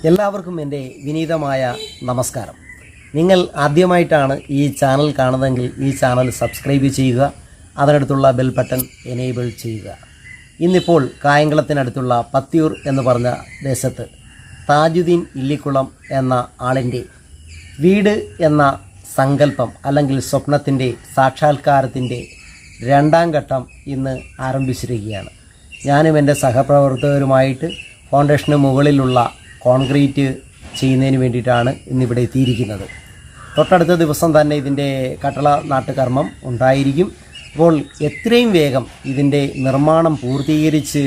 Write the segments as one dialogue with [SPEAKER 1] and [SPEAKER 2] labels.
[SPEAKER 1] എല്ലാവർക്കും എൻ്റെ വിനീതമായ നമസ്കാരം. നിങ്ങൾ ആദ്യമായിട്ടാണ് ഈ ചാനൽ കാണുന്നതെങ്കിൽ ഈ ചാനൽ സബ്സ്ക്രൈബ് ചെയ്യുക, അതിനടുത്തുള്ള ബെൽ ബട്ടൺ എനേബിൾ ചെയ്യുക. ഇന്നിപ്പോൾ കായംകുളത്തിനടുത്തുള്ള പത്തിയൂർ എന്ന് പറഞ്ഞ ദേശത്ത് താജുദ്ദീൻ ഇല്ലിക്കുളം എന്ന ആളിൻ്റെ വീട് എന്ന സങ്കല്പം അല്ലെങ്കിൽ സ്വപ്നത്തിൻ്റെ സാക്ഷാത്കാരത്തിൻ്റെ രണ്ടാം ഘട്ടം ഇന്ന് ആരംഭിച്ചിരിക്കുകയാണ്. ഞാനും എൻ്റെ സഹപ്രവർത്തകരുമായിട്ട് ഫൗണ്ടേഷന് മുകളിലുള്ള കോൺക്രീറ്റ് ചെയ്യുന്നതിന് വേണ്ടിയിട്ടാണ് ഇന്നിവിടെ എത്തിയിരിക്കുന്നത്. തൊട്ടടുത്ത ദിവസം തന്നെ ഇതിൻ്റെ കട്ടള നാട്ടുകർമ്മം ഉണ്ടായിരിക്കും. അപ്പോൾ എത്രയും വേഗം ഇതിൻ്റെ നിർമ്മാണം പൂർത്തീകരിച്ച്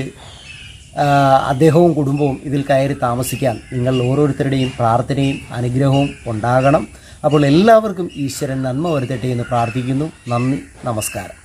[SPEAKER 1] അദ്ദേഹവും കുടുംബവും ഇതിൽ കയറി താമസിക്കാൻ നിങ്ങൾ ഓരോരുത്തരുടെയും പ്രാർത്ഥനയും അനുഗ്രഹവും ഉണ്ടാകണം. അപ്പോൾ എല്ലാവർക്കും ഈശ്വരൻ നന്മ വരുത്തട്ടെ എന്ന് പ്രാർത്ഥിക്കുന്നു. നന്ദി, നമസ്കാരം.